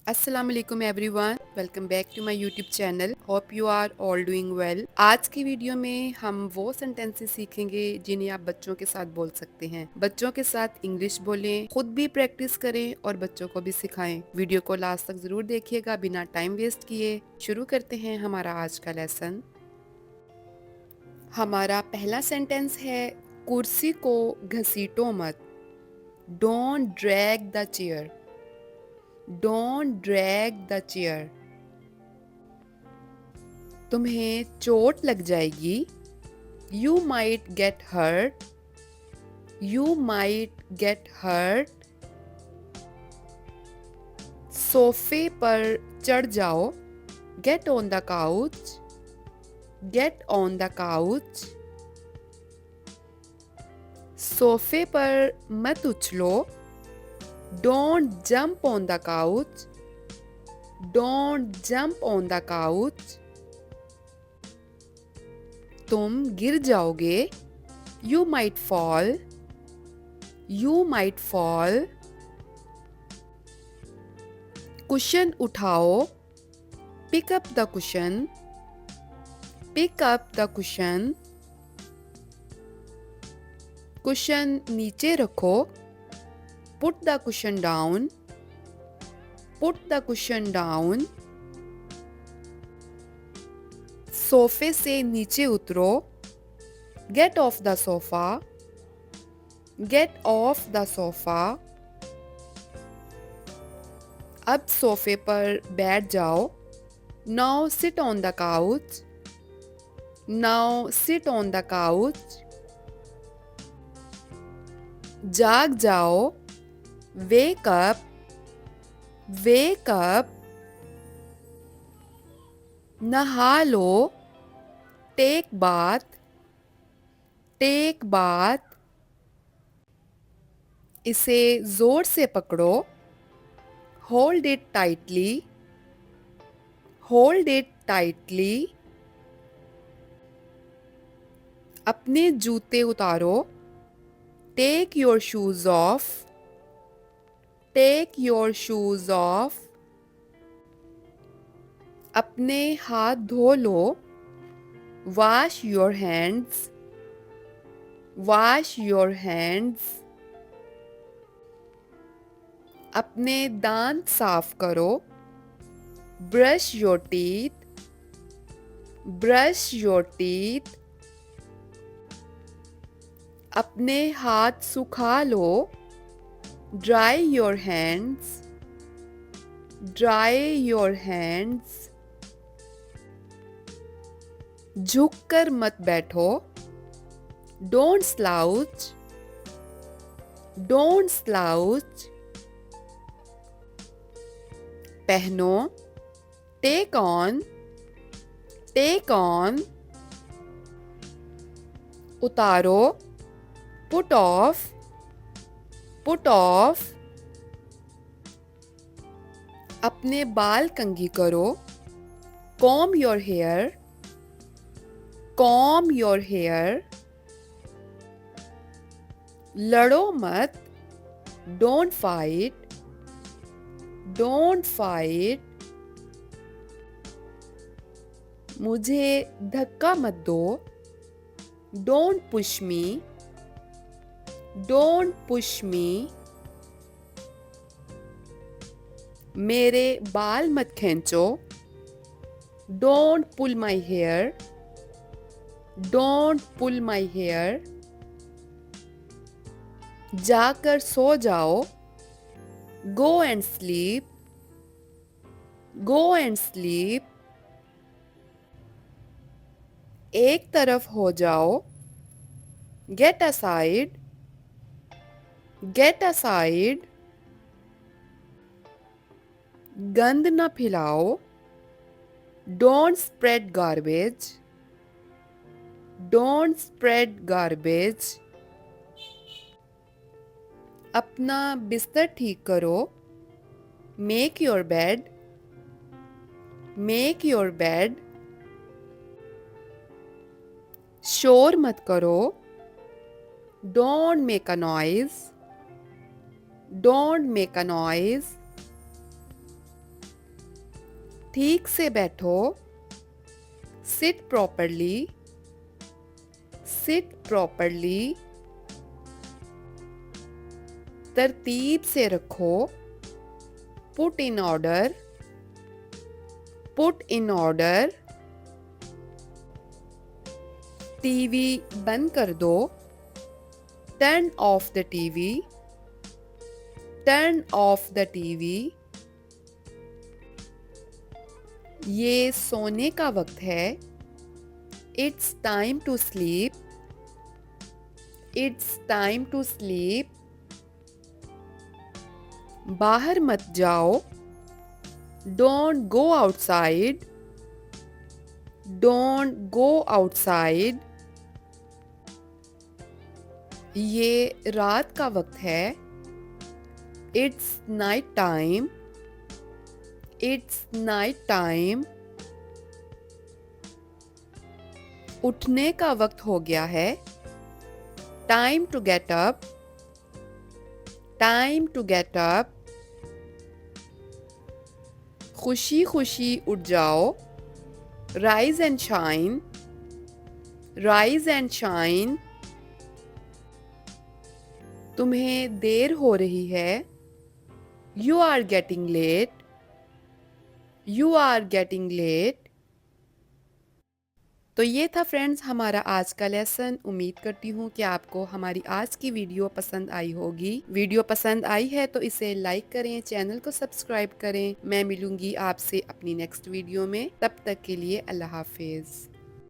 अस्सलाम वालेकुम everyone, welcome back to my YouTube channel. Hope you are all doing well. आज की video में हम वो सेंटेंसेस सीखेंगे जिन्हें आप बच्चों के साथ बोल सकते हैं। बच्चों के साथ इंग्लिश बोलें, खुद भी प्रैक्टिस करें और बच्चों को भी सिखाएं। वीडियो को लास्ट तक जरूर देखिएगा बिना टाइम वेस्ट किए। शुरू करते हैं हमारा आज का लेसन। हमारा पहला सेंटेंस है, कुर्सी को घसीटो मत। Don't drag the chair. Don't drag the chair. तुम्हें चोट लग जाएगी। You might get hurt. You might get hurt. सोफे पर चढ़ जाओ। Get on the couch. Get on the couch. सोफे पर मत उछलो। Don't jump on the couch. Don't jump on the couch. तुम गिर जाओगे। You might fall. You might fall. Cushion उठाओ। Pick up the cushion. Pick up the cushion. Cushion नीचे रखो। Put the cushion down. Put the cushion down. सोफे से नीचे उतरो। Get off the sofa. Get off the sofa. अब सोफे पर बैठ जाओ। Now sit on the couch. Now sit on the couch. जाग जाओ। Wake up. Wake up. नहा लो। Take bath. Take bath. इसे जोर से पकड़ो। Hold it tightly. Hold it tightly. अपने जूते उतारो। Take your shoes off. Take your shoes of. अपने हाथ धो लो। Wash your hands. Wash your hands. अपने दांत साफ करो। Brush your teeth. Brush your teeth. अपने हाथ सुखा लो। Dry your hands. Dry your hands. झुक कर मत बैठो। Don't slouch. Don't slouch. पहनो। Take on. Take on. उतारो। Put off. Put off. अपने बाल कंघी करो। Comb your hair. Comb your hair. लड़ो मत। Don't fight. Don't fight. मुझे धक्का मत दो। Don't push me. Don't push me. मेरे बाल मत खींचो। Don't pull my hair. Don't pull my hair. जाकर सो जाओ। Go and sleep. Go and sleep. एक तरफ हो जाओ। Get aside. Get aside. गंद न फैलाओ। Don't spread garbage. Don't spread garbage. अपना बिस्तर ठीक करो। Make your bed. Make your bed. शोर मत करो। Don't make a noise. Don't make a noise. ठीक से बैठो, सिट प्रॉपरली, सिट प्रॉपरली। तरतीब से रखो, put in order, put in order. TV बंद कर दो, turn off the TV, turn off the TV. ये सोने का वक्त है, it's time to sleep, it's time to sleep. बाहर मत जाओ, don't go outside, don't go outside. ये रात का वक्त है, it's night time, it's night time. उठने का वक्त हो गया है, time to get up, time to get up. खुशी खुशी उठ जाओ, rise and shine, rise and shine. तुम्हें देर हो रही है, you are getting late, you are getting late. तो ये था फ्रेंड्स हमारा आज का लेसन। उम्मीद करती हूँ कि आपको हमारी आज की वीडियो पसंद आई होगी। वीडियो पसंद आई है तो इसे लाइक करें, चैनल को सब्सक्राइब करें। मैं मिलूंगी आपसे अपनी नेक्स्ट वीडियो में। तब तक के लिए अल्लाह हाफिज।